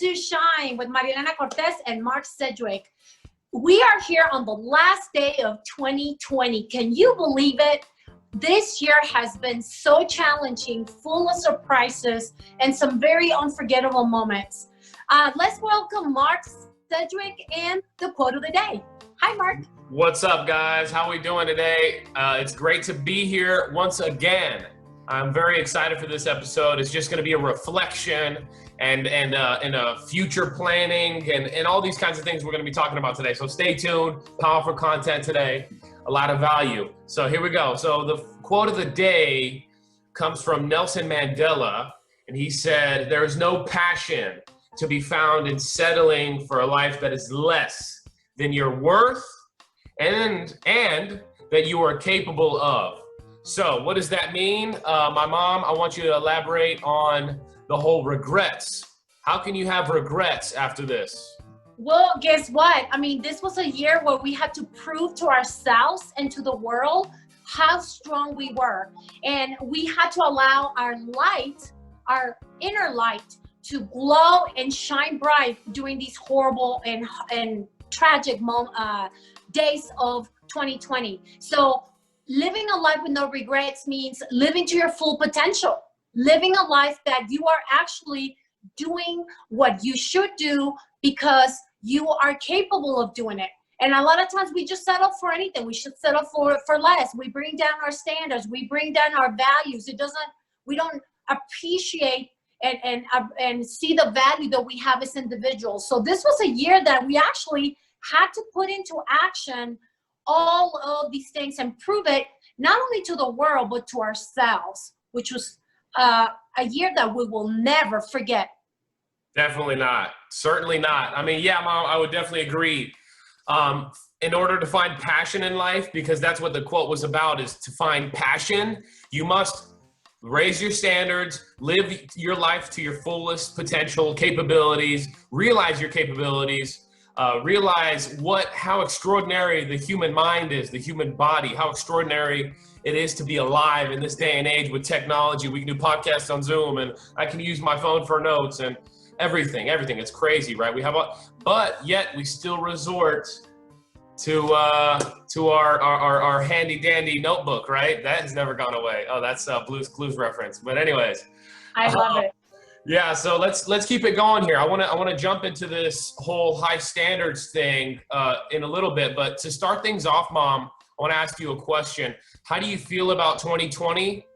to Shine with Marilena Cortez and Mark Sedgwick. We are here on the last day of 2020. Can you believe it? This year has been so challenging, full of surprises and some very unforgettable moments. Let's welcome Mark Sedgwick and the quote of the day. Hi, Mark. What's up, guys? How are we doing today? It's great to be here once again. I'm very excited for this episode. It's just going to be a reflection and a future planning and all these kinds of things we're going to be talking about today. So stay tuned. Powerful content today. A lot of value. So here we go. So the quote of the day comes from Nelson Mandela, and he said, "There is no passion to be found in settling for a life that is less than your worth and that you are capable of." So what does that mean? My mom, I want you to elaborate on the whole regrets. How can you have regrets after this? Well, guess what? I mean, this was a year where we had to prove to ourselves and to the world how strong we were. And we had to allow our light, our inner light, to glow and shine bright during these horrible and tragic days of 2020. So living a life with no regrets means living to your full potential, living a life that you are actually doing what you should do because you are capable of doing it. And a lot of times we just settle for anything. We should settle for less. We bring down our standards. We bring down our values. We don't appreciate and see the value that we have as individuals. So this was a year that we actually had to put into action all of these things and prove it not only to the world but to ourselves, which was a year that we will never forget. Definitely not. Certainly not. I mean, yeah, Mom, I would definitely agree. In order to find passion in life, because that's what the quote was about, is to find passion, you must raise your standards, live your life to your fullest potential capabilities, realize your capabilities, realize how extraordinary the human mind is, the human body, how extraordinary it is to be alive in this day and age with technology. We can do podcasts on Zoom, and I can use my phone for notes and everything. It's crazy, right? But yet we still resort to our handy dandy notebook, right? That has never gone away. Oh, that's a Blue's Clues reference. But anyways, I love it. Yeah, so let's keep it going here. I want to jump into this whole high standards thing in a little bit, but to start things off, Mom, I want to ask you a question. How do you feel about 2020?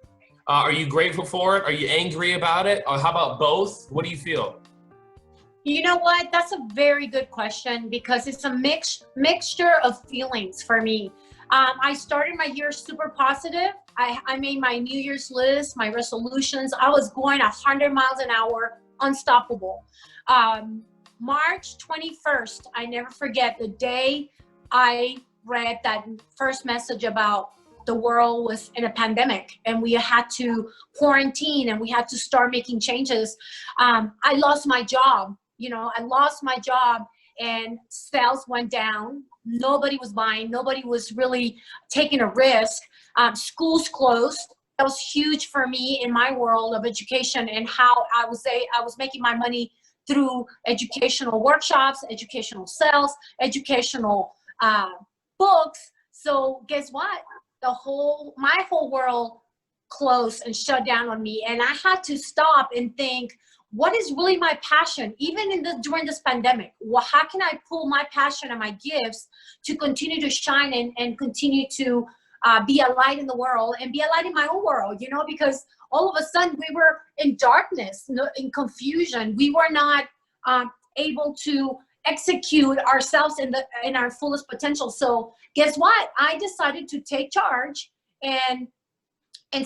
Are you grateful for it? Are you angry about it? Or how about both? What do you feel? You know what? That's a very good question because it's a mixture of feelings for me. I started my year super positive. I made my New Year's list, my resolutions. I was going 100 miles an hour, unstoppable. March 21st, I never forget the day I read that first message about the world was in a pandemic and we had to quarantine and we had to start making changes. I lost my job. I lost my job and sales went down. Nobody was buying. Nobody was really taking a risk. Schools closed. That was huge for me in my world of education and how I was making my money through educational workshops, educational sales, educational books. So guess what? My whole world closed and shut down on me. And I had to stop and think, what is really my passion? Even during this pandemic, how can I pull my passion and my gifts to continue to shine and continue to be a light in the world and be a light in my own world, because all of a sudden we were in darkness, in confusion. We were not able to execute ourselves in our fullest potential. So guess what? I decided to take charge and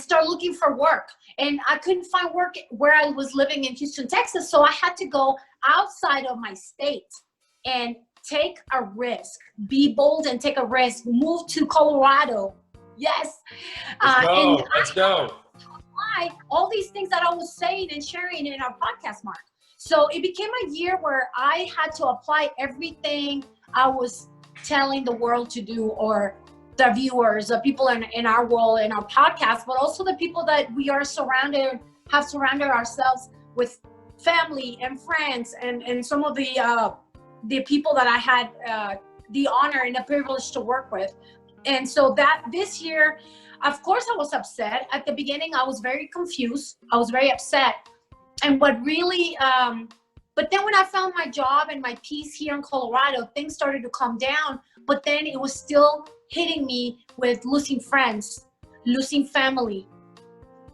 start looking for work. And I couldn't find work where I was living in Houston, Texas. So I had to go outside of my state and take a risk, be bold and take a risk, move to Colorado. Yes. Let's go. Apply all these things that I was saying and sharing in our podcast, Mark. So it became a year where I had to apply everything I was telling the world to do, or the viewers, the people in our world, in our podcast, but also the people that we have surrounded ourselves with family and friends and some of the people that I had the honor and the privilege to work with. And so that this year, of course, I was upset. At the beginning, I was very confused. I was very upset. And what really, but then when I found my job and my peace here in Colorado, things started to calm down. But then it was still hitting me with losing friends, losing family.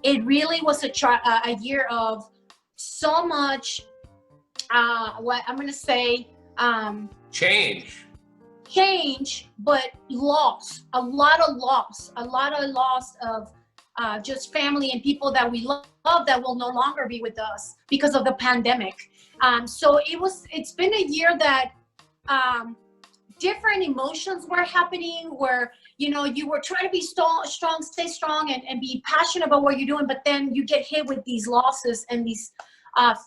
It really was a year of so much, what I'm going to say, change, but loss, a lot of loss of just family and people that we love that will no longer be with us because of the pandemic. So it's been a year that different emotions were happening where, you know, you were trying to be strong, stay strong and be passionate about what you're doing, but then you get hit with these losses and these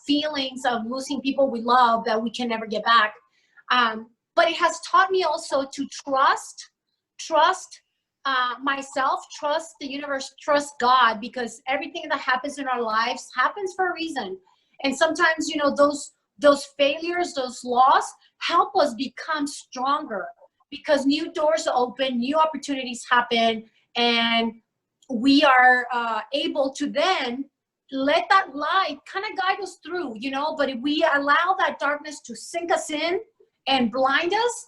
feelings of losing people we love that we can never get back. But it has taught me also to trust myself, trust the universe, trust God, because everything that happens in our lives happens for a reason. And sometimes, you know, those failures, those losses help us become stronger because new doors open, new opportunities happen, and we are able to then let that light kind of guide us through, you know. But if we allow that darkness to sink us in and blind us,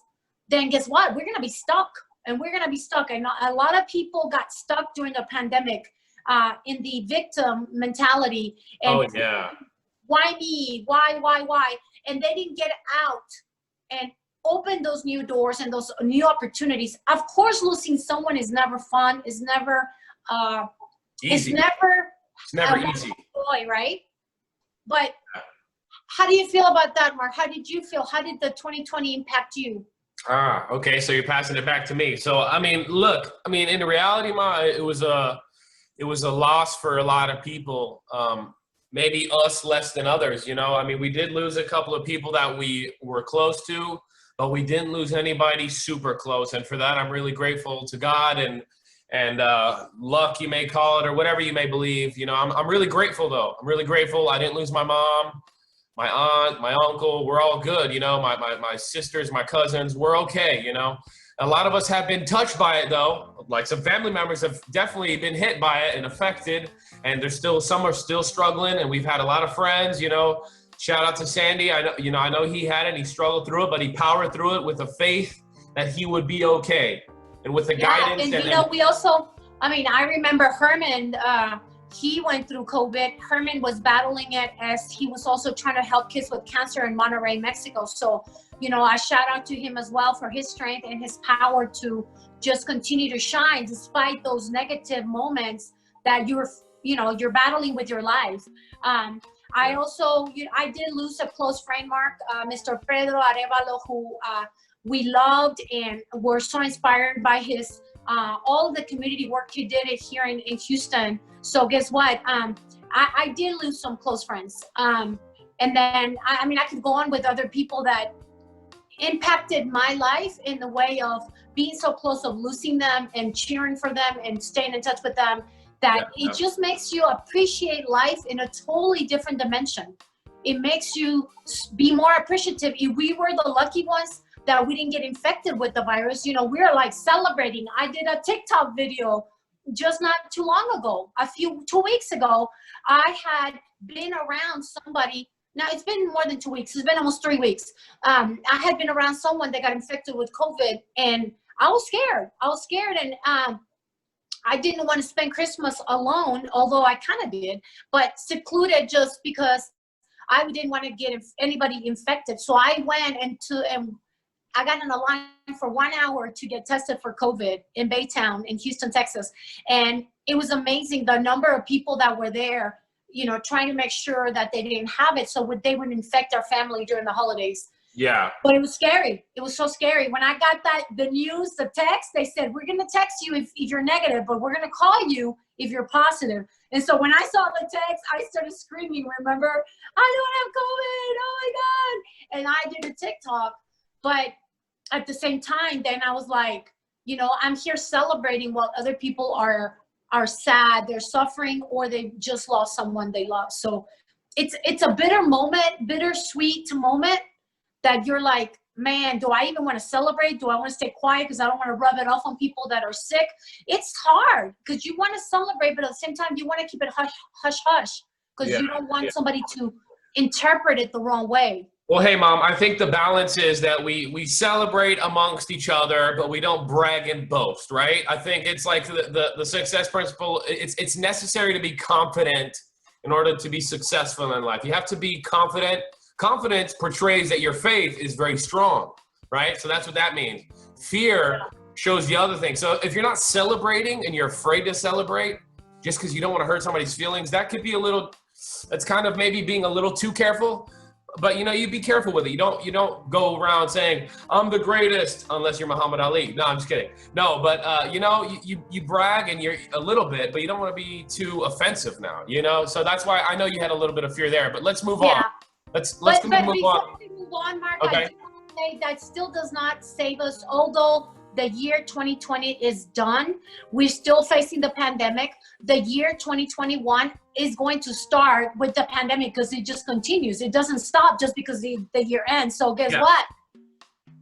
then guess what? We're going to be stuck, and we're going to be stuck. And a lot of people got stuck during the pandemic in the victim mentality. And oh yeah. Why me? Why? And they didn't get out and open those new doors and those new opportunities. Of course, losing someone is never fun. It's never Easy. It's never easy. Joy, right? But how do you feel about that, Mark? How did you feel? How did the 2020 impact you? Okay. So you're passing it back to me. So, I mean, look, I mean, in reality, it was a loss for a lot of people. Maybe us less than others, you know. I mean, we did lose a couple of people that we were close to, but we didn't lose anybody super close. And for that, I'm really grateful to God and luck, you may call it, or whatever you may believe. You know, I'm really grateful though. I'm really grateful. I didn't lose my mom, my aunt, my uncle. We're all good. You know, my sisters, my cousins, we're okay. You know, a lot of us have been touched by it though. Like some family members have definitely been hit by it and affected, and some are still struggling. And we've had a lot of friends, you know, shout out to Sandy. I know he had it and he struggled through it, but he powered through it with a faith that he would be okay. And with the guidance. And you know, we also, I mean, I remember Herman, he went through COVID. Herman was battling it as he was also trying to help kids with cancer in Monterrey, Mexico. So, you know, I shout out to him as well for his strength and his power to just continue to shine despite those negative moments that you're battling with your life. I also, I did lose a close friend, Mark, Mr. Pedro Arevalo, who we loved and were so inspired by his all of the community work he did here in Houston. So guess what? I did lose some close friends. And then, I mean, I could go on with other people that impacted my life in the way of being so close, of losing them and cheering for them and staying in touch with them, that it just makes you appreciate life in a totally different dimension. It makes you be more appreciative. If we were the lucky ones that we didn't get infected with the virus, you know, we're like celebrating. I did a TikTok video just not too long ago, 2 weeks ago. I had been around somebody. Now it's been more than 2 weeks. It's been almost 3 weeks. I had been around someone that got infected with COVID, and I was scared. And I didn't want to spend Christmas alone, although I kind of did, but secluded just because I didn't want to get anybody infected. So I went and I got in a line for 1 hour to get tested for COVID in Baytown in Houston, Texas. And it was amazing the number of people that were there, you know, trying to make sure that they didn't have it so they wouldn't infect our family during the holidays. Yeah. But it was scary. It was so scary. When I got the news, the text, they said, we're going to text you if you're negative, but we're going to call you if you're positive. And so when I saw the text, I started screaming, remember, I don't have COVID, oh my God. And I did a TikTok, but at the same time, then I was like, you know, I'm here celebrating while other people are sad, they're suffering, or they just lost someone they love. So it's a bittersweet moment that you're like, man, do I even want to celebrate? Do I want to stay quiet because I don't want to rub it off on people that are sick? It's hard because you want to celebrate, but at the same time, you want to keep it hush, hush, hush, because you don't want somebody to interpret it the wrong way. Well, hey, Mom, I think the balance is that we celebrate amongst each other, but we don't brag and boast, right? I think it's like the success principle. It's necessary to be confident in order to be successful in life. You have to be confident. Confidence portrays that your faith is very strong, right? So that's what that means. Fear shows the other thing. So if you're not celebrating and you're afraid to celebrate just because you don't want to hurt somebody's feelings, that could be that's kind of maybe being a little too careful. But you be careful with it. You don't go around saying I'm the greatest unless you're Muhammad Ali. No, I'm just kidding. No, but you brag and you're a little bit, but you don't want to be too offensive now. So that's why I know you had a little bit of fear there. But let's move on. Let's move on. Before we move on, Mark, okay. I do want to say that still does not save us. Although the year 2020 is done, we're still facing the pandemic. The year 2021 is going to start with the pandemic because it just continues. It doesn't stop just because the year ends. So guess what?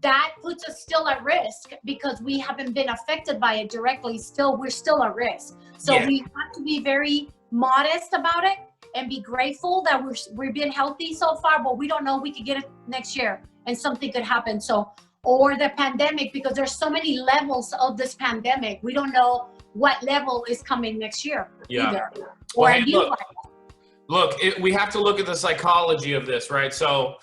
That puts us still at risk because we haven't been affected by it directly. We're still at risk. So we have to be very modest about it and be grateful that we've been healthy so far, but we don't know we could get it next year and something could happen. Or the pandemic, because there's so many levels of this pandemic. We don't know what level is coming next year either. Well, hey, look, we have to look at the psychology of this, right? So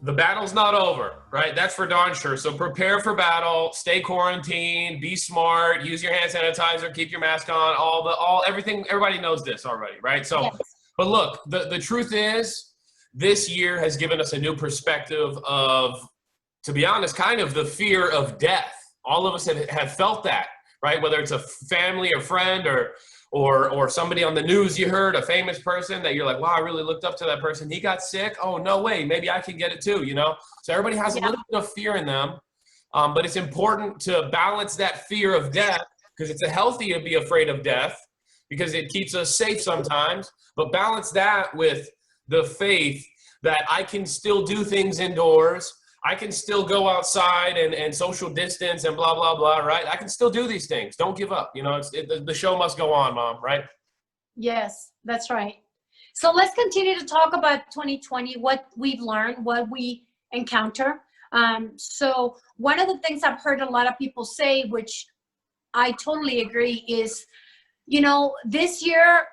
the battle's not over, right? That's for darn sure. So prepare for battle, stay quarantined, be smart, use your hand sanitizer, keep your mask on, everything. Everybody knows this already, right? So, but look, the truth is this year has given us a new perspective of, to be honest, kind of the fear of death. All of us have felt that, right? Whether it's a family or friend or somebody on the news you heard, a famous person that you're like, wow, I really looked up to that person. He got sick. Oh, no way. Maybe I can get it too, So everybody has a little bit of fear in them. But it's important to balance that fear of death because it's healthy to be afraid of death because it keeps us safe sometimes. But balance that with the faith that I can still do things indoors. I can still go outside and social distance and blah, blah, blah, right? I can still do these things. Don't give up. The show must go on, Mom, right? Yes, that's right. So let's continue to talk about 2020, what we've learned, what we encounter. So one of the things I've heard a lot of people say, which I totally agree, is, this year,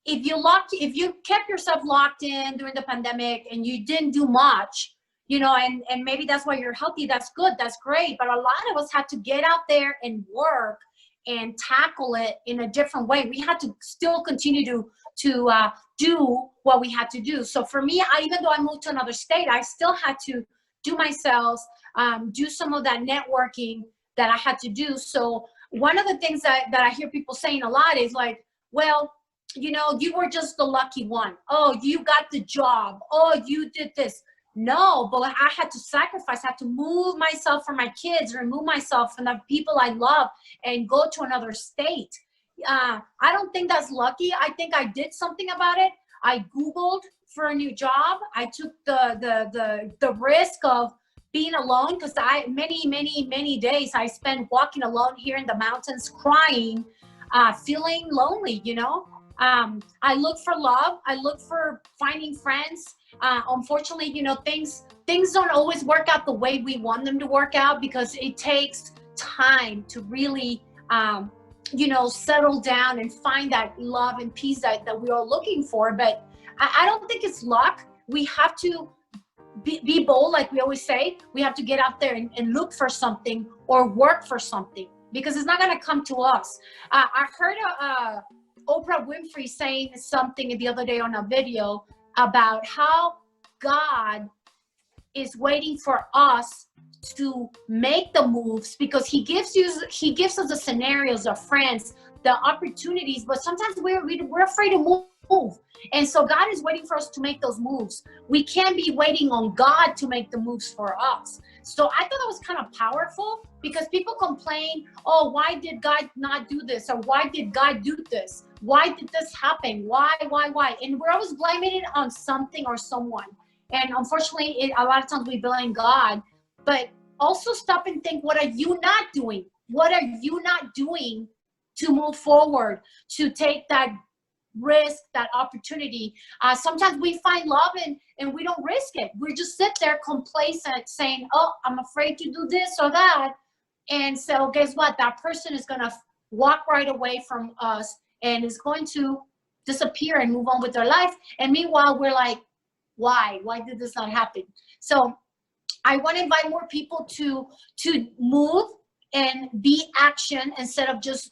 if you kept yourself locked in during the pandemic and you didn't do much, and maybe that's why you're healthy. That's good. That's great. But a lot of us had to get out there and work and tackle it in a different way. We had to still continue to do what we had to do. So for me, even though I moved to another state, I still had to do my sales, do some of that networking that I had to do. So one of the things that I hear people saying a lot is like, well, you were just the lucky one. Oh, you got the job. Oh, you did this. No, but I had to sacrifice. I had to move myself for my kids, remove myself from the people I love, and go to another state. I don't think that's lucky. I think I did something about it. I Googled for a new job. I took the risk of being alone because many days I spent walking alone here in the mountains, crying, feeling lonely. I look for love. I look for finding friends. Unfortunately, things don't always work out the way we want them to work out because it takes time to really, settle down and find that love and peace that we are looking for. But I don't think it's luck. We have to be bold, like we always say. We have to get out there and look for something or work for something because it's not going to come to us. I heard Oprah Winfrey saying something the other day on a video about how God is waiting for us to make the moves because he gives us the scenarios, the friends, the opportunities, but sometimes we're afraid to move. And so God is waiting for us to make those moves. We can't be waiting on God to make the moves for us. So I thought that was kind of powerful because people complain, oh, why did God not do this? Or why did God do this? why did this happen? Why? And we're always blaming it on something or someone. And unfortunately, a lot of times we blame God, but also stop and think, what are you not doing? What are you not doing to move forward, to take that risk, that opportunity? Sometimes we find love and we don't risk it. We just sit there complacent saying, oh, I'm afraid to do this or that. And so guess what? That person is going to walk right away from us and is going to disappear and move on with their life. And meanwhile, we're like, why did this not happen? So I want to invite more people to move and be action instead of just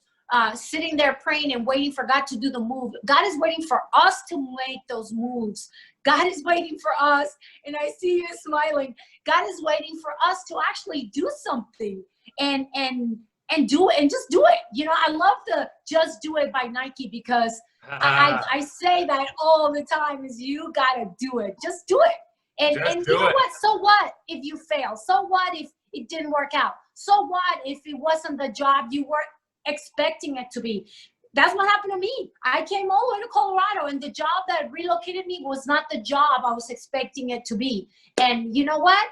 sitting there praying and waiting for God to do the move. God is waiting for us to make those moves. God is waiting for us, and I see you smiling. God is waiting for us to actually do something and do it, and just do it. You know, I love the "Just Do It" by Nike, because I say that all the time, is you gotta do it. Just do it. And you know what? So what if you fail? So what if it didn't work out? So what if it wasn't the job you were expecting it to be? That's what happened to me. I came all the way to Colorado, and the job that relocated me was not the job I was expecting it to be. And you know what?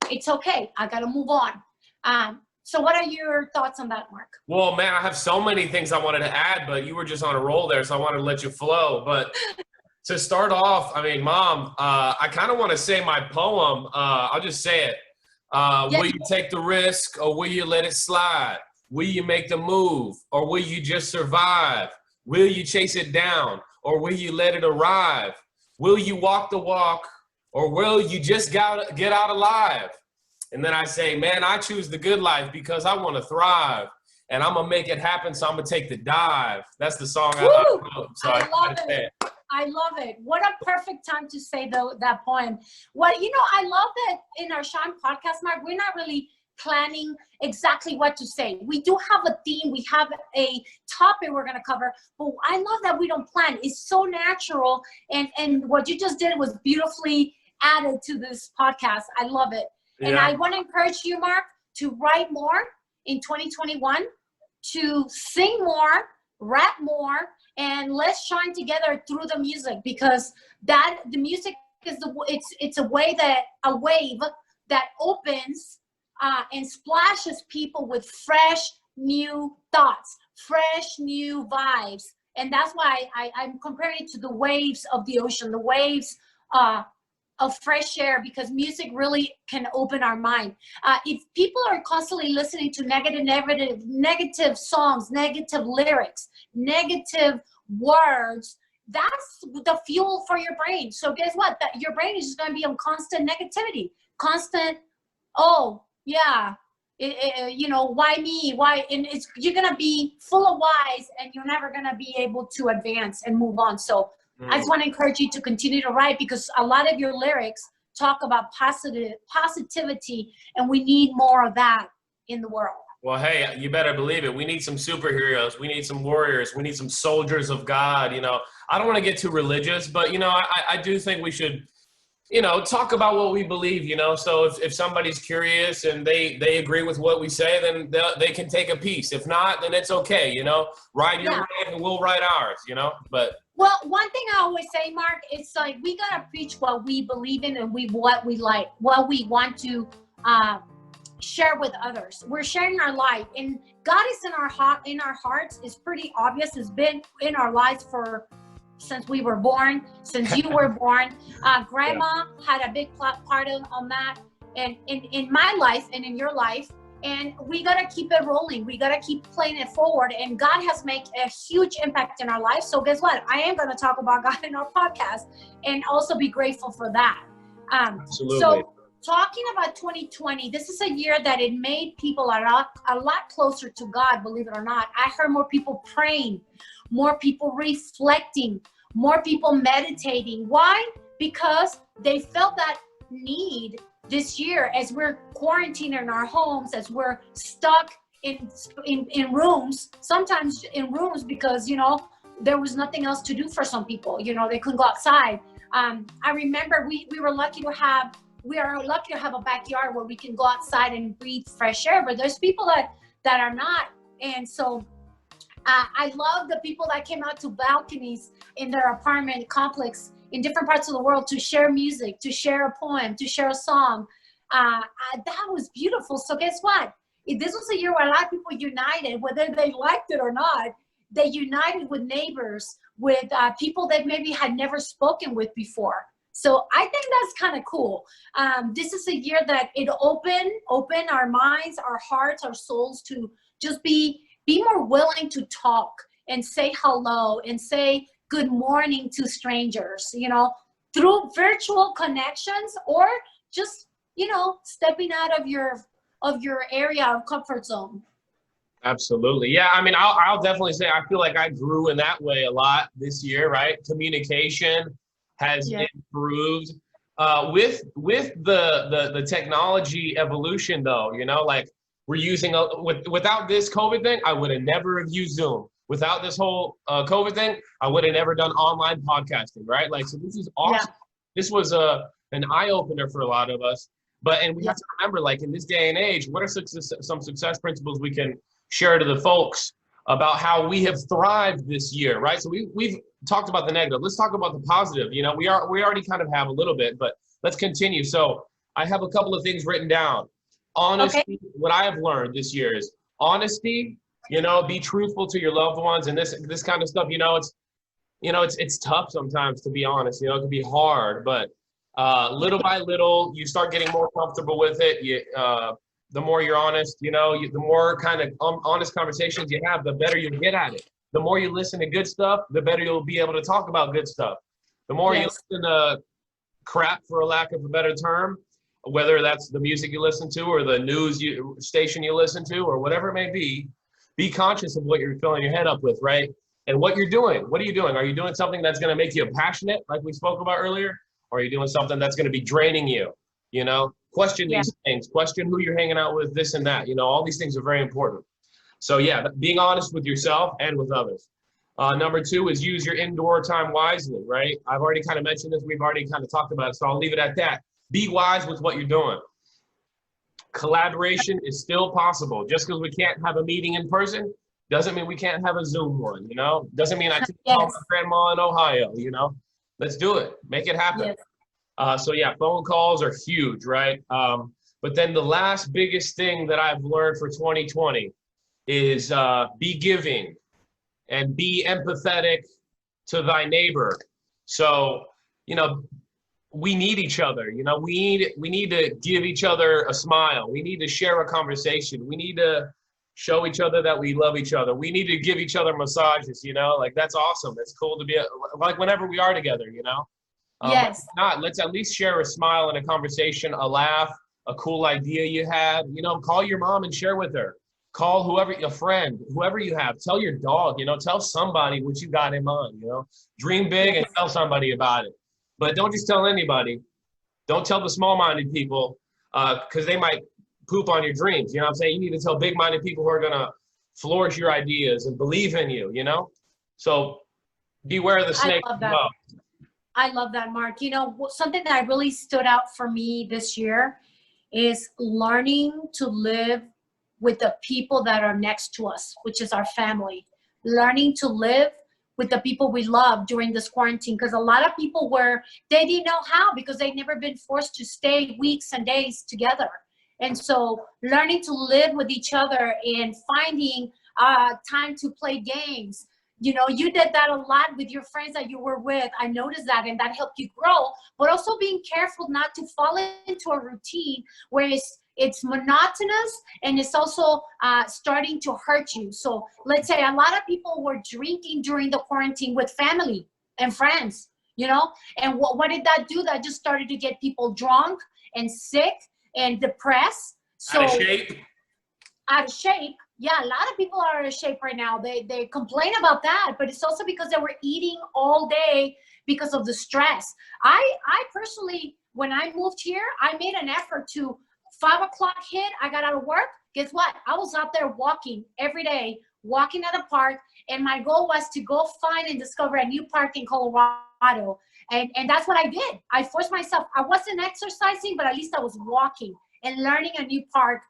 It's okay. I got to move on. So what are your thoughts on that, Mark? Well, man, I have so many things I wanted to add, but you were just on a roll there, so I wanted to let you flow. But to start off, I mean, Mom, I kind of want to say my poem. I'll just say it. Will you take the risk, or will you let it slide? Will you make the move, or will you just survive? Will you chase it down, or will you let it arrive? Will you walk the walk, or will you just get out alive? And then I say, man, I choose the good life because I want to thrive. And I'm going to make it happen, so I'm going to take the dive. That's the song I wrote. So I love it. I love it. What a perfect time to say that poem. Well, you know, I love that in our Shine podcast, Mark, we're not really planning exactly what to say. We do have a theme. We have a topic we're going to cover. But I love that we don't plan. It's so natural. And what you just did was beautifully added to this podcast. I love it. Yeah. And I want to encourage you, Mark, to write more in 2021, to sing more, rap more, and let's shine together through the music, because the music is it's a wave that opens and splashes people with fresh new thoughts, fresh new vibes. And that's why I'm comparing it to the waves of the ocean, the waves of fresh air, because music really can open our mind. If people are constantly listening to negative songs, negative lyrics, negative words, that's the fuel for your brain. So guess what? That your brain is just going to be on constant negativity, constant, oh yeah, you know, why me? Why? And you're going to be full of whys, and you're never going to be able to advance and move on. So I just want to encourage you to continue to write, because a lot of your lyrics talk about positivity, and we need more of that in the world. Well, hey, you better believe it. We need some superheroes. We need some warriors. We need some soldiers of God. You know, I don't want to get too religious, but, you know, I do think we should, you know, talk about what we believe, you know. So if somebody's curious and they agree with what we say, then they can take a piece. If not, then it's okay, you know. Write your wave and we'll write ours, you know. But well, one thing I always say, Mark, it's like we gotta preach what we believe in and what we like, what we want to share with others. We're sharing our life, and God is in our hearts. It's pretty obvious. It's been in our lives since we were born, since you were born. Grandma had a big part on that, and in my life and in your life. And we got to keep it rolling. We got to keep playing it forward. And God has made a huge impact in our life. So guess what? I am going to talk about God in our podcast and also be grateful for that. Absolutely. So talking about 2020, this is a year that it made people a lot closer to God, believe it or not. I heard more people praying, more people reflecting, more people meditating. Why? Because they felt that need this year, as we're quarantined in our homes, as we're stuck in rooms, sometimes in rooms because, you know, there was nothing else to do for some people. You know, they couldn't go outside. I remember we are lucky to have a backyard where we can go outside and breathe fresh air, but there's people that are not. And so I love the people that came out to balconies in their apartment complex in different parts of the world to share music, to share a poem, to share a song. That was beautiful. So guess what? This was a year where a lot of people united, whether they liked it or not. They united with neighbors, with people that maybe had never spoken with before. So I think that's kind of cool. This is a year that it opened our minds, our hearts, our souls to just be more willing to talk and say hello and say good morning to strangers, you know, through virtual connections, or just, you know, stepping out of your area of comfort zone. Absolutely. Yeah. I mean, I'll definitely say I feel like I grew in that way a lot this year, right? Communication has improved. With the technology evolution though, you know, like we're using without this COVID thing, I would have never have used Zoom. Without this whole COVID thing, I would have never done online podcasting, right? Like, so this is awesome. Yeah. This was an eye opener for a lot of us. And we have to remember, like in this day and age, what are some success principles we can share to the folks about how we have thrived this year, right? So we've talked about the negative. Let's talk about the positive. You know, we already kind of have a little bit, but let's continue. So I have a couple of things written down. Honesty. Okay. What I have learned this year is honesty. You know, be truthful to your loved ones, and this kind of stuff. It's tough sometimes, to be honest. You know, it can be hard, but little by little, you start getting more comfortable with it. The more you're honest, you know, the more kind of honest conversations you have, the better you get at it. The more you listen to good stuff, the better you'll be able to talk about good stuff. The more you listen to crap, for a lack of a better term, whether that's the music you listen to or the news station you listen to or whatever it may be conscious of what you're filling your head up with, right? And what you're doing. What are you doing? Are you doing something that's going to make you passionate, like we spoke about earlier? Or are you doing something that's going to be draining you? You know, question these things, question who you're hanging out with, this and that. You know, all these things are very important. So yeah, being honest with yourself and with others. Number 2 is use your indoor time wisely, right? I've already kind of mentioned this. We've already kind of talked about it, so I'll leave it at that. Be wise with what you're doing. Collaboration is still possible. Just because we can't have a meeting in person doesn't mean we can't have a Zoom one, you know? Doesn't mean I can't call my grandma in Ohio, you know? Let's do it. Make it happen. So yeah, phone calls are huge, right? But then the last biggest thing that I've learned for 2020 is be giving and be empathetic to thy neighbor. So, you know, we need each other. You know, we need to give each other a smile. We need to share a conversation. We need to show each other that we love each other. We need to give each other massages, you know, like that's awesome. It's cool to be like whenever we are together, you know. Yes. Let's at least share a smile and a conversation, a laugh, a cool idea you had. You know, call your mom and share with her. Call whoever, a friend, whoever you have. Tell your dog, you know, tell somebody what you got in mind, you know. Dream big and tell somebody about it. But don't just tell anybody. Don't tell the small-minded people because they might poop on your dreams. You know what I'm saying? You need to tell big-minded people who are going to flourish your ideas and believe in you, you know? So beware of the snake. I love that, Mark. You know, something that really stood out for me this year is learning to live with the people that are next to us, which is our family. Learning to live with the people we love during this quarantine, because a lot of people they didn't know how, because they'd never been forced to stay weeks and days together. And so learning to live with each other and finding time to play games. You know, you did that a lot with your friends that you were with. I noticed that, and that helped you grow, but also being careful not to fall into a routine where it's monotonous and it's also starting to hurt you. So let's say a lot of people were drinking during the quarantine with family and friends, you know, and what did that do? That just started to get people drunk and sick and depressed. So out of shape. Out of shape. Yeah, a lot of people are out of shape right now. They complain about that, but it's also because they were eating all day because of the stress. I personally, when I moved here, I made an effort to 5 o'clock hit, I got out of work. Guess what? I was out there walking every day, walking at a park, and my goal was to go find and discover a new park in Colorado. And that's what I did. I forced myself. I wasn't exercising, but at least I was walking and learning a new park,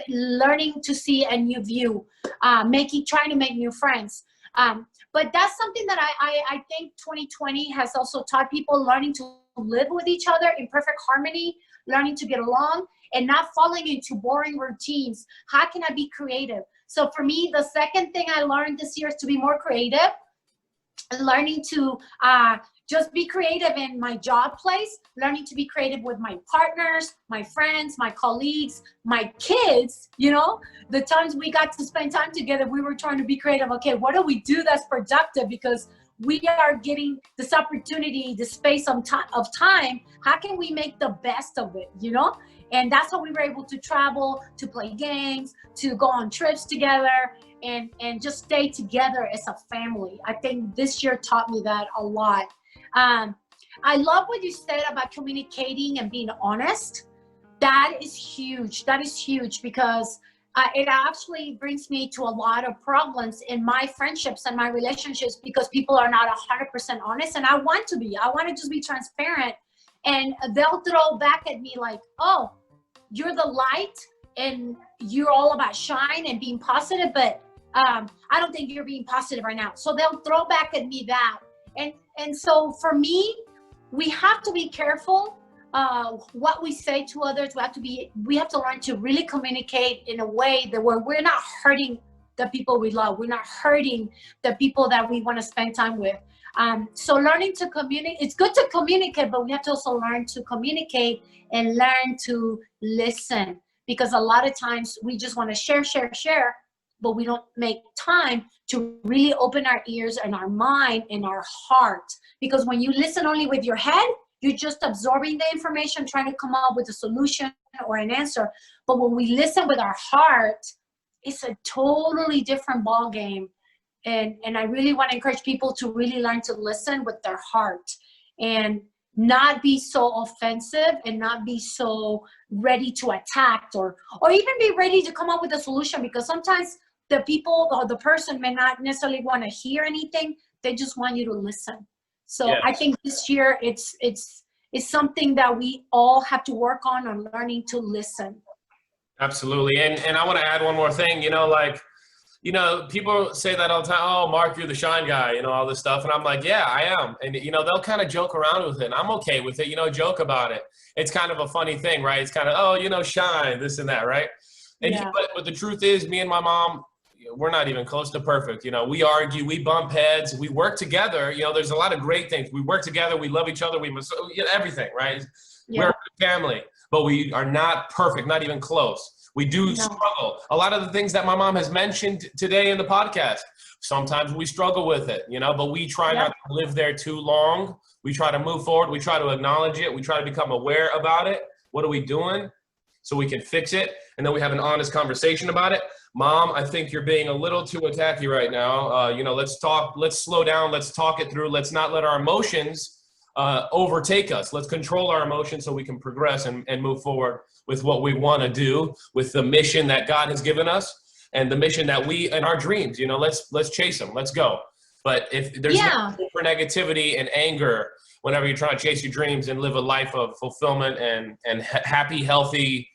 learning to see a new view, trying to make new friends. But that's something that I think 2020 has also taught people, learning to live with each other in perfect harmony, learning to get along and not falling into boring routines. How can I be creative? So for me, the second thing I learned this year is to be more creative, learning to just be creative in my job place, learning to be creative with my partners, my friends, my colleagues, my kids. You know, the times we got to spend time together, we were trying to be creative. Okay, what do we do that's productive? Because we are getting this opportunity, this space of time. How can we make the best of it, you know? And that's how we were able to travel, to play games, to go on trips together, and just stay together as a family. I think this year taught me that a lot. I love what you said about communicating and being honest. That is huge. That is huge, because it actually brings me to a lot of problems in my friendships and my relationships, because people are not 100% honest. And I want to be. I want to just be transparent. And they'll throw back at me like, oh, you're the light and you're all about shine and being positive, but I don't think you're being positive right now. So they'll throw back at me that. And so for me, we have to be careful what we say to others. We have to learn to really communicate in a way that where we're not hurting the people we love. We're not hurting the people that we want to spend time with. So learning to communicate, it's good to communicate, but we have to also learn to communicate and learn to listen, because a lot of times we just want to share, but we don't make time to really open our ears and our mind and our heart. Because when you listen only with your head, you're just absorbing the information, trying to come up with a solution or an answer. But when we listen with our heart, it's a totally different ball game. And I really want to encourage people to really learn to listen with their heart and not be so offensive and not be so ready to attack or even be ready to come up with a solution, because sometimes the people or the person may not necessarily want to hear anything. They just want you to listen. So yes. I think this year it's something that we all have to work on learning to listen. Absolutely. And I want to add one more thing, people say that all the time, oh, Mark, you're the shine guy, all this stuff. And I'm like, yeah, I am. And, they'll kind of joke around with it. And I'm okay with it, joke about it. It's kind of a funny thing, right? It's kind of, oh, shine, this and that, right? And yeah. But the truth is, me and my mom, we're not even close to perfect. We argue, we bump heads, we work together. There's a lot of great things. We work together, we love each other, we must, everything, right? Yeah. We're a family, but we are not perfect, not even close. We do struggle. A lot of the things that my mom has mentioned today in the podcast, sometimes we struggle with it, but we try not to live there too long. We try to move forward. We try to acknowledge it. We try to become aware about it. What are we doing so we can fix it? And then we have an honest conversation about it. Mom, I think you're being a little too attacky right now. Let's talk, let's slow down. Let's talk it through. Let's not let our emotions overtake us. Let's control our emotions so we can progress and move forward with what we want to do, with the mission that God has given us and the mission that we and our dreams. Let's chase them. Let's go. But if there's no room for negativity and anger whenever you're trying to chase your dreams and live a life of fulfillment and happy, healthy,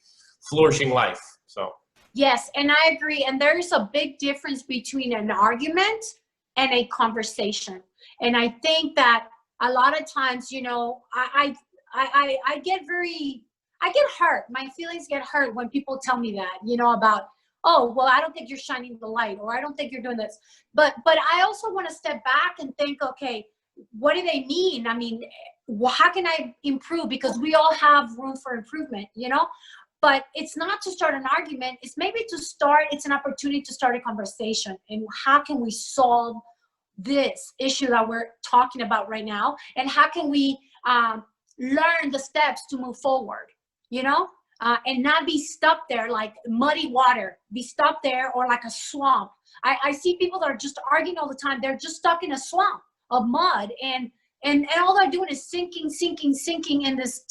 flourishing life. So yes, and I agree. And there's a big difference between an argument and a conversation. And I think that a lot of times, I get hurt. My feelings get hurt when people tell me that, about, oh, well, I don't think you're shining the light, or I don't think you're doing this. But I also want to step back and think, okay, what do they mean? I mean, how can I improve? Because we all have room for improvement, But it's not to start an argument. It's maybe it's an opportunity to start a conversation. And how can we solve this issue that we're talking about right now? And how can we learn the steps to move forward, and not be stuck there like muddy water, be stuck there, or like a swamp. I see people that are just arguing all the time. They're just stuck in a swamp of mud, and all they're doing is sinking in this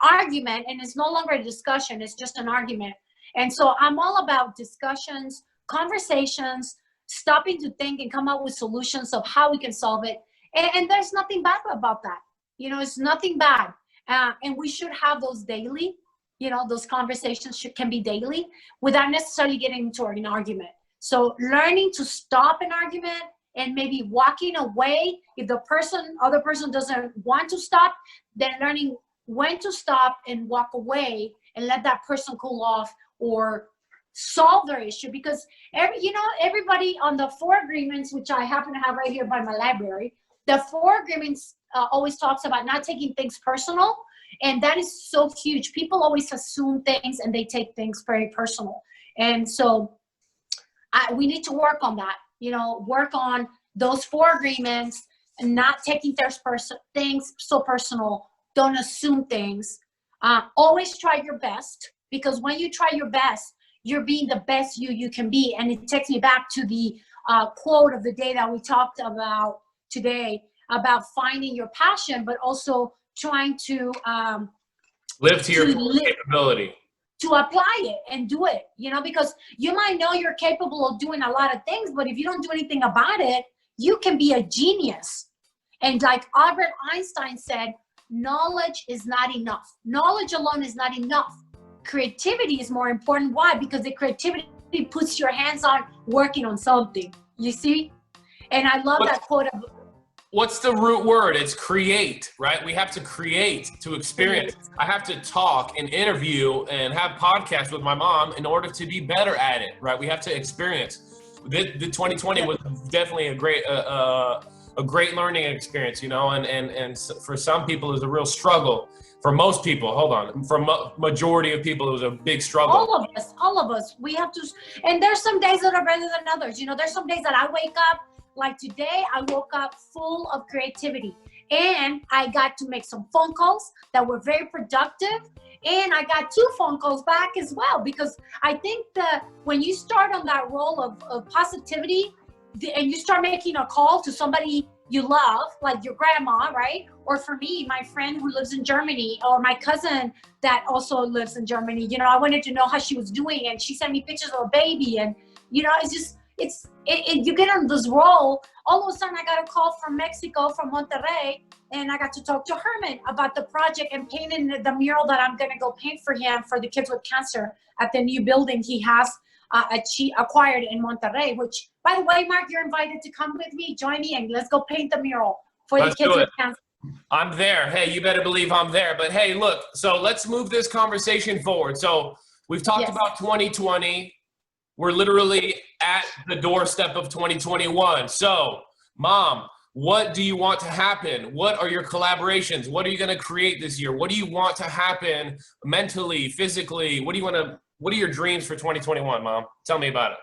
argument, and it's no longer a discussion, it's just an argument. And so I'm all about discussions, conversations, stopping to think and come up with solutions of how we can solve it. And there's nothing bad about that. It's nothing bad. And we should have those daily, those conversations can be daily without necessarily getting into an argument. So learning to stop an argument and maybe walking away if the other person doesn't want to stop, then learning when to stop and walk away and let that person cool off or solve their issue. Because everybody on the 4 agreements, which I happen to have right here by my library, the 4 agreements always talks about not taking things personal, and that is so huge. People always assume things and they take things very personal, and so we need to work on that. Work on those 4 agreements and not taking things so personal. Don't assume things. Always try your best, because when you try your best, you're being the best you can be. And it takes me back to the quote of the day that we talked about today, about finding your passion, but also trying to live to your full capability, to apply it and do it, because you might know you're capable of doing a lot of things, but if you don't do anything about it, you can be a genius. And like Albert Einstein said, knowledge is not enough. Knowledge alone is not enough. Creativity is more important. Why? Because the creativity puts your hands on working on something, you see? And I love that quote of, what's the root word? It's create, right? We have to create to experience. I have to talk and interview and have podcasts with my mom in order to be better at it, right? We have to experience. The 2020 was definitely a great learning experience, and for some people it was a real struggle. For most people, for majority of people, it was a big struggle. All of us, we have to, and there's some days that are better than others. There's some days that I wake up, like today, I woke up full of creativity, and I got to make some phone calls that were very productive, and I got 2 phone calls back as well, because I think that when you start on that role of positivity, and you start making a call to somebody you love, like your grandma, right? Or for me, my friend who lives in Germany, or my cousin that also lives in Germany, I wanted to know how she was doing, and she sent me pictures of a baby, and it's just, you get on this role. All of a sudden I got a call from Mexico, from Monterrey, and I got to talk to Herman about the project and painting the mural that I'm gonna go paint for him for the kids with cancer at the new building he has acquired in Monterrey. Which, by the way, Mark, you're invited to come with me, join me, and let's go paint the mural for the kids with cancer. I'm there. Hey, you better believe I'm there. But hey, look, so let's move this conversation forward. So we've talked about 2020. We're literally at the doorstep of 2021. So, Mom, what do you want to happen? What are your collaborations? What are you going to create this year? What do you want to happen mentally, physically? What are your dreams for 2021, Mom? Tell me about it.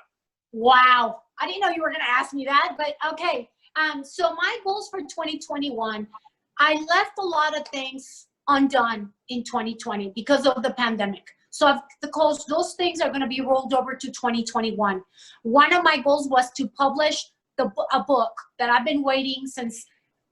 Wow. I didn't know you were going to ask me that, but okay. So my goals for 2021, I left a lot of things undone in 2020 because of the pandemic. So those things are going to be rolled over to 2021. One of my goals was to publish a book that I've been waiting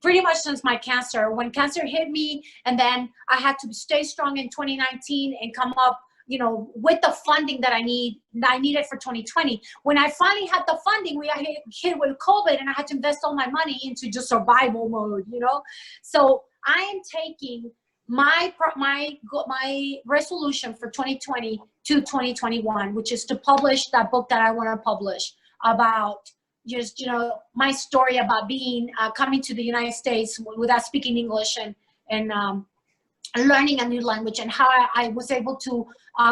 pretty much since my cancer. When cancer hit me, and then I had to stay strong in 2019 and come up, with the funding that I needed for 2020. When I finally had the funding, we got hit with COVID, and I had to invest all my money into just survival mode, So I am taking my resolution for 2020 to 2021, which is to publish that book that I want to publish about just, my story about being, coming to the United States without speaking English and learning a new language, and how I was able to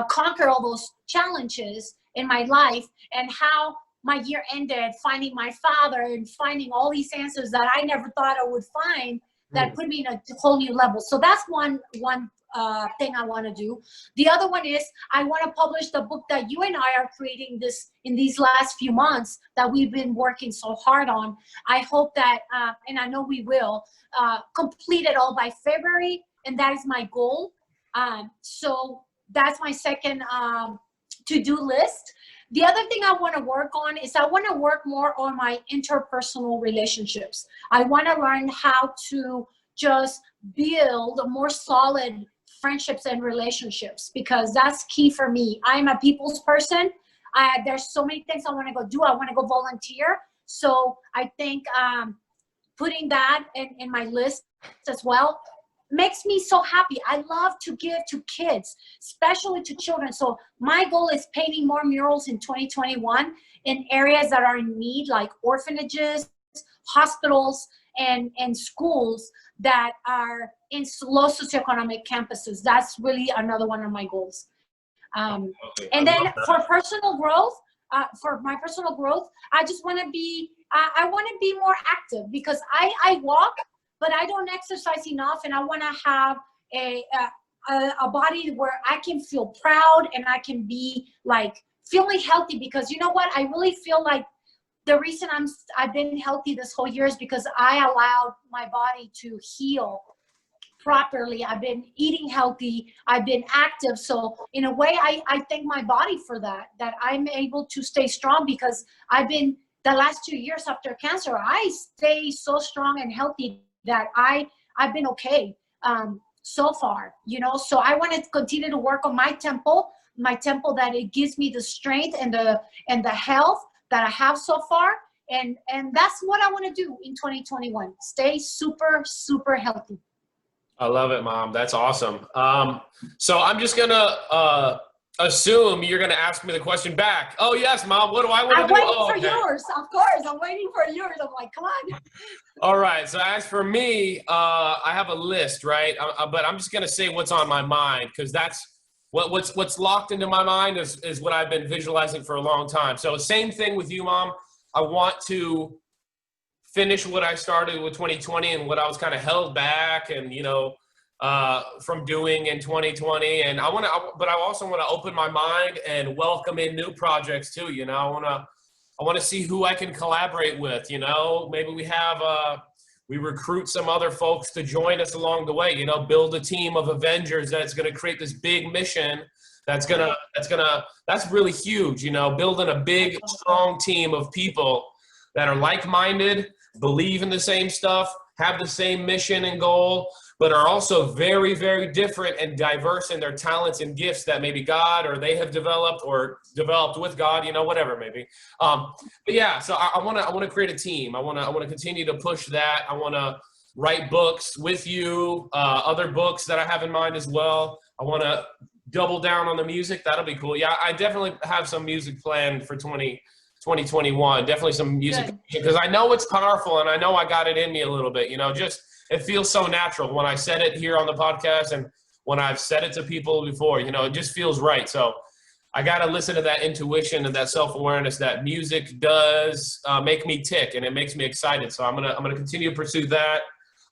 conquer all those challenges in my life, and how my year ended finding my father and finding all these answers that I never thought I would find, that put me in a whole new level. So that's one thing I want to do. The other one is I want to publish the book that you and I are creating in these last few months that we've been working so hard on. I hope that, and I know we will, complete it all by February, and that is my goal. So that's my second to-do list. The other thing I want to work on is I want to work more on my interpersonal relationships. I want to learn how to just build more solid friendships and relationships, because that's key for me. I'm a people's person. There's so many things I want to go do. I want to go volunteer. So I think putting that in my list as well. makes me so happy. I love to give to kids, especially to children. So my goal is painting more murals in 2021 in areas that are in need, like orphanages, hospitals, and schools that are in low socioeconomic campuses. That's really another one of my goals. And then for personal growth, for my personal growth, I just want to be, I want to be more active, because I walk, but I don't exercise enough, and I want to have a body where I can feel proud and I can be like feeling healthy. Because you know what, I really feel like the reason I've been healthy this whole year is because I allowed my body to heal properly. I've been eating healthy, I've been active. So in a way, I thank my body for that I'm able to stay strong, because I've been, the last 2 years after cancer, I stay so strong and healthy that I've been okay so far, you know. So I want to continue to work on my temple that it gives me the strength and the health that I have so far. And that's what I want to do in 2021. Stay super, super healthy. I love it, Mom. That's awesome. So I'm just going to assume you're going to ask me the question back. Oh, yes, Mom. What do I want to do? I'm waiting for yours. Of course. I'm waiting for yours. I'm like, come on. All right. So as for me, I have a list, right? But I'm just going to say what's on my mind, because that's what's locked into my mind is what I've been visualizing for a long time. So same thing with you, Mom. I want to finish what I started with 2020 and what I was kind of held back and, you know, from doing in 2020. And but I also want to open my mind and welcome in new projects too. You know, I want to see who I can collaborate with, you know. Maybe we recruit some other folks to join us along the way, you know, build a team of Avengers that's going to create this big mission that's really huge, you know, building a big, strong team of people that are like-minded, believe in the same stuff, have the same mission and goal, but are also very, very different and diverse in their talents and gifts that maybe God or they have developed or developed with God, you know, whatever maybe. But yeah, so I want to create a team. I want to continue to push that. I want to write books with you, other books that I have in mind as well. I want to double down on the music. That'll be cool. Yeah, I definitely have some music planned for 2021. Definitely some music, because I know it's powerful and I know I got it in me a little bit, you know, just it feels so natural when I said it here on the podcast and when I've said it to people before, you know, it just feels right. So I got to listen to that intuition and that self-awareness that music does make me tick, and it makes me excited. So I'm going to continue to pursue that.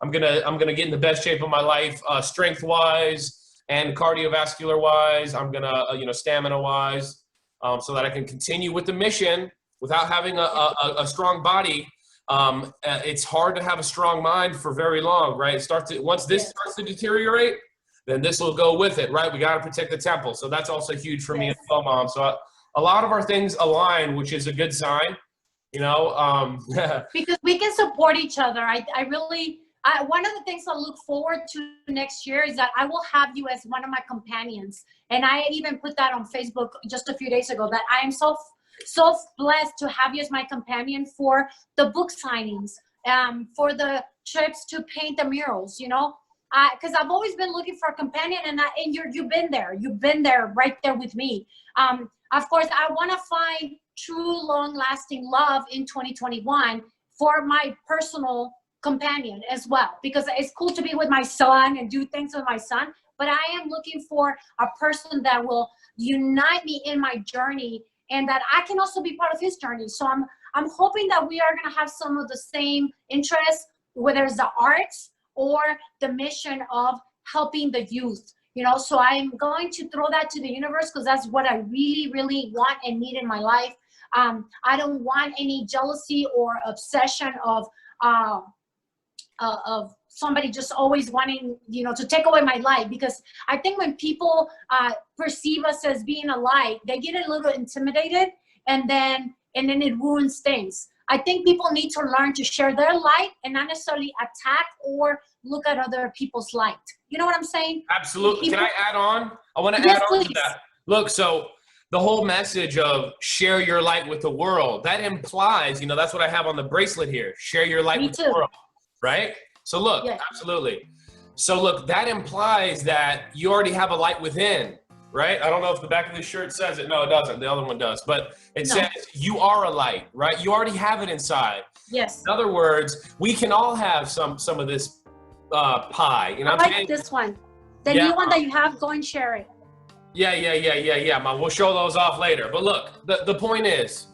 I'm going to get in the best shape of my life, strength wise and cardiovascular wise. I'm going to, you know, stamina wise, so that I can continue with the mission without having a strong body. It's hard to have a strong mind for very long, right? Once this starts to deteriorate, then this will go with it, right? We got to protect the temple. So that's also huge for me as well, Mom. So a lot of our things align, which is a good sign, you know. Because we can support each other. One of the things I look forward to next year is that I will have you as one of my companions. And I even put that on Facebook just a few days ago, that I am so blessed to have you as my companion for the book signings, for the trips to paint the murals, you know, because I've always been looking for a companion, and you've been there right there with me. Of course, I want to find true, long-lasting love in 2021 for my personal companion as well, because it's cool to be with my son and do things with my son, but I am looking for a person that will unite me in my journey and that I can also be part of his journey. So I'm hoping that we are going to have some of the same interests, whether it's the arts or the mission of helping the youth, you know. So I'm going to throw that to the universe, because that's what I really, really want and need in my life. I don't want any jealousy or obsession of somebody just always wanting, you know, to take away my light. Because I think when people perceive us as being a light, they get a little intimidated, and then it ruins things. I think people need to learn to share their light and not necessarily attack or look at other people's light. You know what I'm saying? Absolutely. Can I add on? I want to add on to that. Look, so the whole message of share your light with the world, that implies, you know, that's what I have on the bracelet here. Share your light with the world, right? So look, absolutely. So look, that implies that you already have a light within, right? I don't know if the back of this shirt says it. No, it doesn't. The other one does. But it No. says you are a light, right? You already have it inside. Yes. In other words, we can all have some of this pie. You know what I'm saying? This one. The Yeah. new one that you have, go and share it. Yeah, man. We'll show those off later. But look, the point is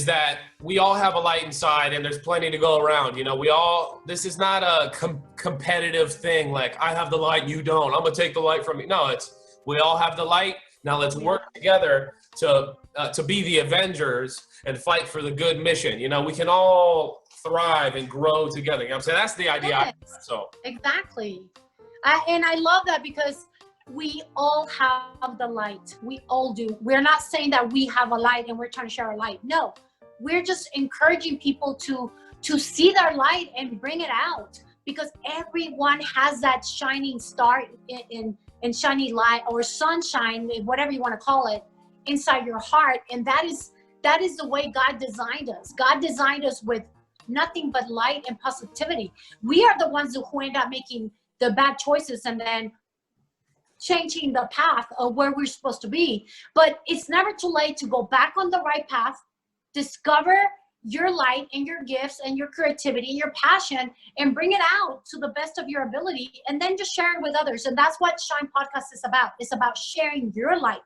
that we all have a light inside and there's plenty to go around. You know, this is not a competitive thing. Like, I have the light, you don't. I'm going to take the light from you. No, we all have the light. Now let's work together to be the Avengers and fight for the good mission. You know, we can all thrive and grow together. You know what I'm saying? That's the idea. Yes. So Exactly. And I love that because we all have the light. We all do. We're not saying that we have a light and we're trying to share our light. No, we're just encouraging people to see their light and bring it out, because everyone has that shining star in shiny light or sunshine, whatever you want to call it, inside your heart. And that is the way God designed us. God designed us with nothing but light and positivity. We are the ones who end up making the bad choices and then changing the path of where we're supposed to be. But it's never too late to go back on the right path, discover your light and your gifts and your creativity and your passion, and bring it out to the best of your ability, and then just share it with others. And that's what Shine Podcast is about. It's about sharing your light.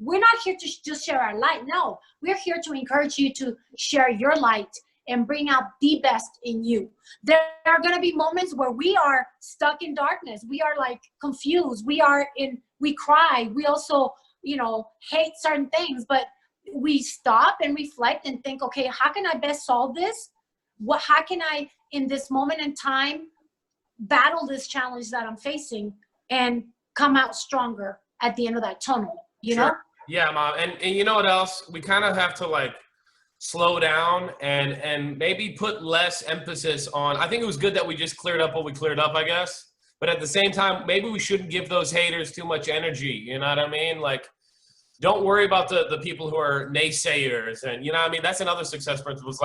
We're not here to just share our light. No, we're here to encourage you to share your light and bring out the best in you. There are going to be moments where we are stuck in darkness. We are like confused. We cry. We also, hate certain things, but we stop and reflect and think, okay, how can I best solve this? How can I, in this moment in time, battle this challenge that I'm facing and come out stronger at the end of that tunnel, you know? Yeah, Mom. And you know what else? We kind of have to slow down and maybe put less emphasis on. I think it was good that we just cleared up what we cleared up, I guess. But at the same time, maybe we shouldn't give those haters too much energy. You know what I mean? Don't worry about the people who are naysayers. And you know what I mean? That's another success principle. It's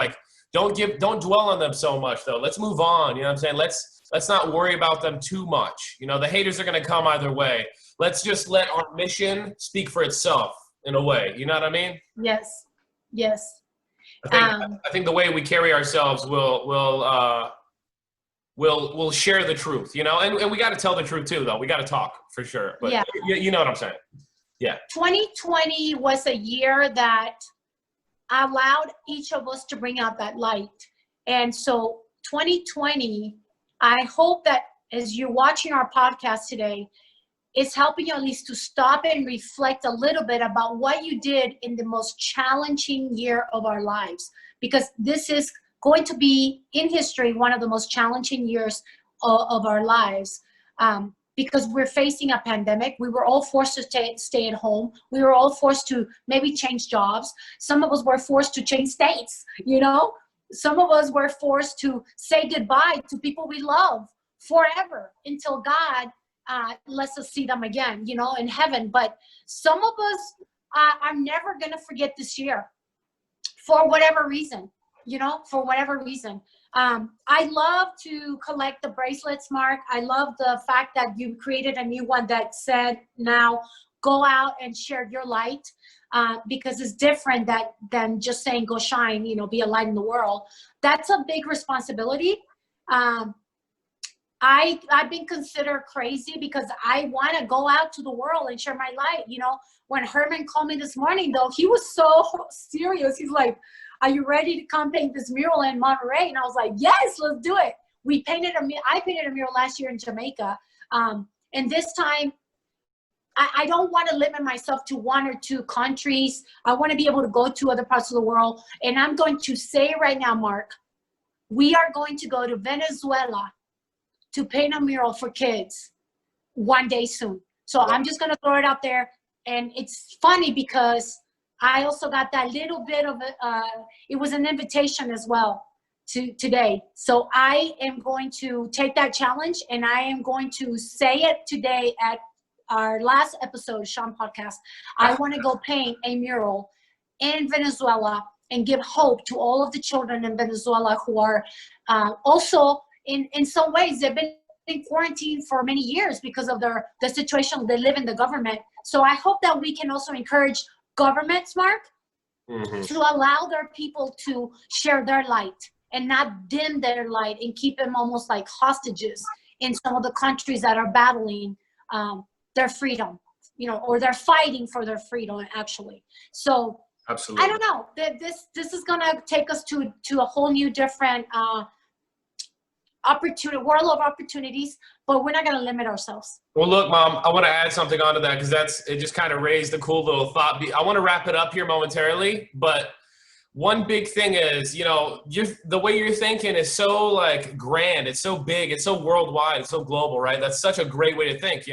don't dwell on them so much though. Let's move on. You know what I'm saying? Let's not worry about them too much. The haters are going to come either way. Let's just let our mission speak for itself in a way. You know what I mean? Yes. I think the way we carry ourselves will share the truth, and we got to tell the truth too, though. We got to talk for sure. But yeah. You know what I'm saying? Yeah. 2020 was a year that allowed each of us to bring out that light. And so 2020, I hope that as you're watching our podcast today, it's helping you at least to stop and reflect a little bit about what you did in the most challenging year of our lives, because this is going to be in history one of the most challenging years of our lives, because we're facing a pandemic. We were all forced to stay at home. We were all forced to maybe change jobs. Some of us were forced to change states, Some of us were forced to say goodbye to people we love forever until God lets us see them again, in heaven. But some of us are never going to forget this year for whatever reason, for whatever reason. I love to collect the bracelets, Mark. I love the fact that you created a new one that said, now go out and share your light, because it's different than just saying go shine, be a light in the world. That's a big responsibility. I've been considered crazy because I want to go out to the world and share my light. When Herman called me this morning, though, he was so serious. He's like, are you ready to come paint this mural in Monterey? And I was like, yes, let's do it. I painted a mural last year in Jamaica. And this time, I don't want to limit myself to one or two countries. I want to be able to go to other parts of the world. And I'm going to say right now, Mark, we are going to go to Venezuela to paint a mural for kids one day soon. So I'm just going to throw it out there. And it's funny because I also got that little bit of it was an invitation as well to today. So I am going to take that challenge, and I am going to say it today at our last episode, Sean Podcast. I want to go paint a mural in Venezuela and give hope to all of the children in Venezuela who are also in some ways they've been quarantined for many years because of the situation they live in, the government. So I hope that we can also encourage governments, Mark, to allow their people to share their light and not dim their light and keep them almost like hostages in some of the countries that are battling their freedom, or they're fighting for their freedom, actually. So absolutely, I don't know. This is gonna take us to a whole new different world of opportunities, but we're not gonna limit ourselves. Well, look, Mom, I want to add something onto that because it just kind of raised a cool little thought. I want to wrap it up here momentarily, but one big thing is, the way you're thinking is so like grand. It's so big. It's so worldwide. It's so global, right? That's such a great way to think,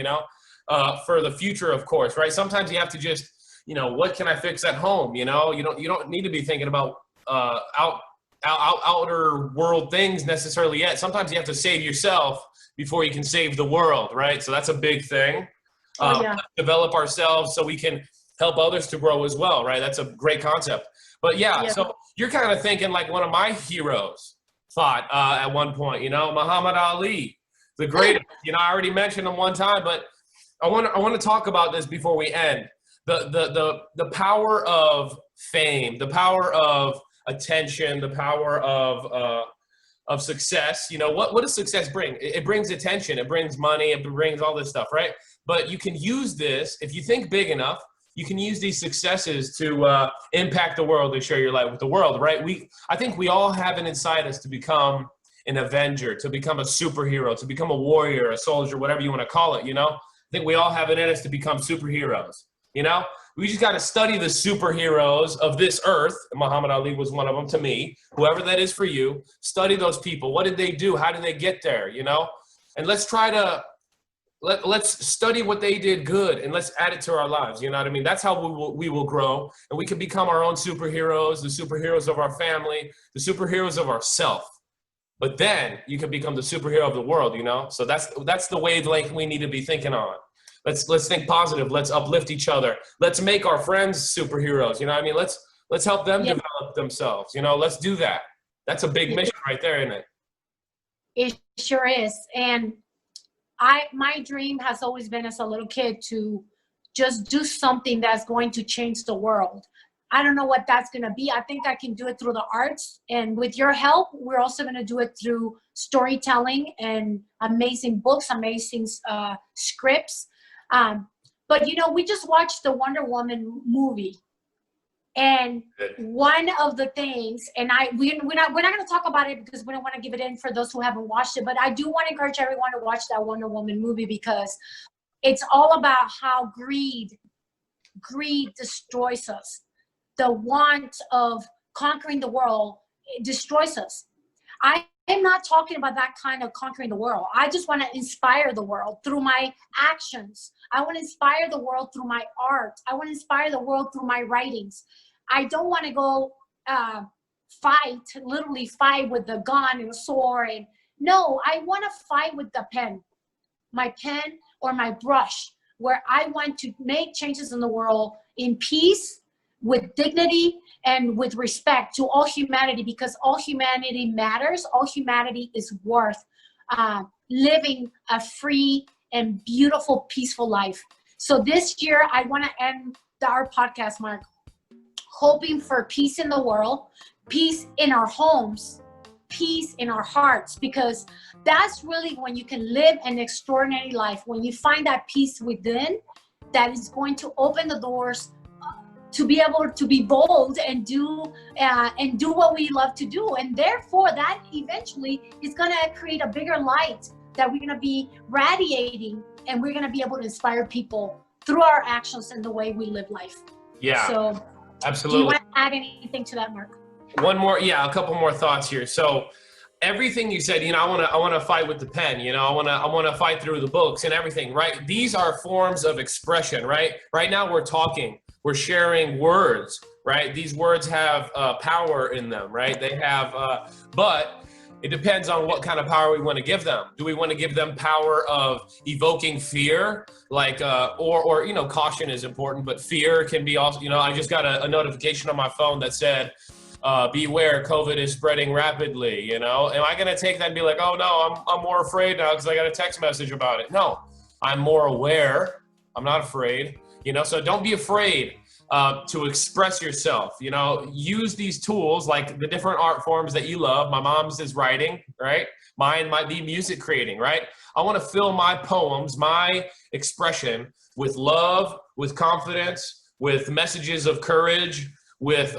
for the future, of course, right? Sometimes you have to just, what can I fix at home? You don't need to be thinking about outer world things necessarily yet. Sometimes you have to save yourself before you can save the world, right? So that's a big thing. Develop ourselves so we can help others to grow as well, right? That's a great concept. But so you're kind of thinking like one of my heroes thought at one point, Muhammad Ali, the greatest. I already mentioned him one time, but I want to talk about this before we end. The power of fame, the power of attention, the power of success. What does success bring? It brings attention, it brings money, it brings all this stuff, right? But you can use this, if you think big enough, you can use these successes to impact the world and share your light with the world, right? I think we all have it inside us to become an avenger, to become a superhero, to become a warrior, a soldier, whatever you want to call it, I think we all have it in us to become superheroes, We just got to study the superheroes of this earth. Muhammad Ali was one of them to me. Whoever that is for you, study those people. What did they do? How did they get there, And let's try to let's study what they did good and let's add it to our lives. You know what I mean? That's how we will grow, and we can become our own superheroes, the superheroes of our family, the superheroes of ourself. But then you can become the superhero of the world, So that's the wavelength we need to be thinking on. Let's think positive. Let's uplift each other. Let's make our friends superheroes. You know what I mean? Let's help them develop themselves. Let's do that. That's a big mission right there, isn't it? It sure is. And my dream has always been as a little kid to just do something that's going to change the world. I don't know what that's going to be. I think I can do it through the arts. And with your help, we're also going to do it through storytelling and amazing books, amazing scripts. But we just watched the Wonder Woman movie, and one of the things, and we're not going to talk about it because we don't want to give it in for those who haven't watched it, but I do want to encourage everyone to watch that Wonder Woman movie because it's all about how greed destroys us. The want of conquering the world, it destroys us. I am not talking about that kind of conquering the world. I just want to inspire the world through my actions. I want to inspire the world through my art. I want to inspire the world through my writings. I don't want to go literally fight with the gun and sword. No, I want to fight with the pen, my pen or my brush, where I want to make changes in the world in peace, with dignity, and with respect to all humanity, because all humanity matters. All humanity is worth living a free and beautiful, peaceful life. So this year, I want to end our podcast, Mark, hoping for peace in the world, peace in our homes, peace in our hearts, because that's really when you can live an extraordinary life. When you find that peace within, that is going to open the doors to be able to be bold and do what we love to do. And therefore, that eventually is going to create a bigger light that we're going to be radiating, and we're going to be able to inspire people through our actions and the way we live life. Yeah, so absolutely. Do you want to add anything to that, Mark? A couple more thoughts here. So everything you said, I want to fight with the pen, I want to fight through the books and everything, right? These are forms of expression, right? Right now we're talking, we're sharing words, right? These words have power in them, right? They have, but it depends on what kind of power we want to give them. Do we want to give them power of evoking fear, like, caution is important, but fear can be also, I just got a notification on my phone that said, beware, COVID is spreading rapidly, you know? Am I going to take that and be like, oh no, I'm more afraid now because I got a text message about it? No, I'm more aware. I'm not afraid, you know? So don't be afraid to express yourself, you know? Use these tools like the different art forms that you love. My mom's is writing, right? Mine might be music creating, right? I want to fill my poems, my expression with love, with confidence, with messages of courage, with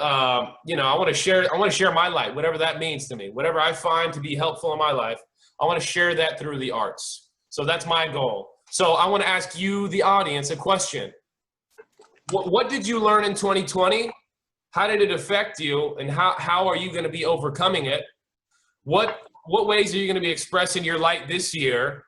you know, I want to share my light, whatever that means to me, whatever I find to be helpful in my life. I want to share that through the arts. So that's my goal. So I want to ask you, the audience, a question. What did you learn in 2020? How did it affect you, and how are you going to be overcoming it? What ways are you going to be expressing your light this year?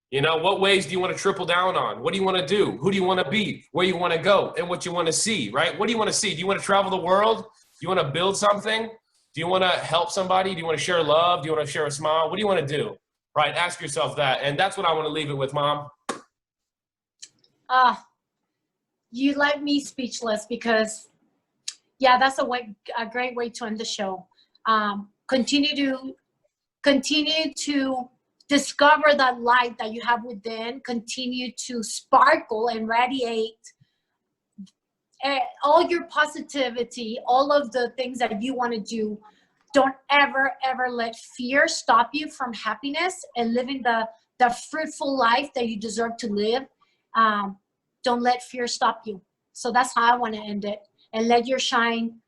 You know, what ways do you want to triple down on? What do you want to do? Who do you want to be? Where you want to go? And what you want to see, right? What do you want to see? Do you want to travel the world? Do you want to build something? Do you want to help somebody? Do you want to share love? Do you want to share a smile? What do you want to do? Right? Ask yourself that. And that's what I want to leave it with, Mom. You left me speechless because, yeah, that's a great way to end the show. Continue to discover that light that you have within. Continue to sparkle and radiate all your positivity, all of the things that you want to do. Don't ever let fear stop you from happiness and living the fruitful life that you deserve to live. Don't let fear stop you. So that's how I want to end it. And let your shine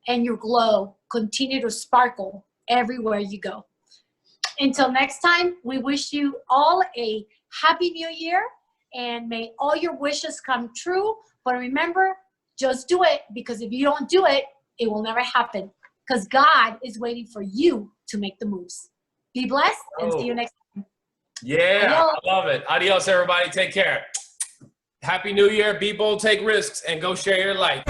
and your glow continue to sparkle everywhere you go. Until next time, we wish you all a happy new year, and may all your wishes come true. But remember, just do it, because if you don't do it, it will never happen, because God is waiting for you to make the moves. Be blessed, and see you next time. Yeah, adios. I love it. Adios, everybody. Take care. Happy New Year. Be bold, take risks, and go share your light.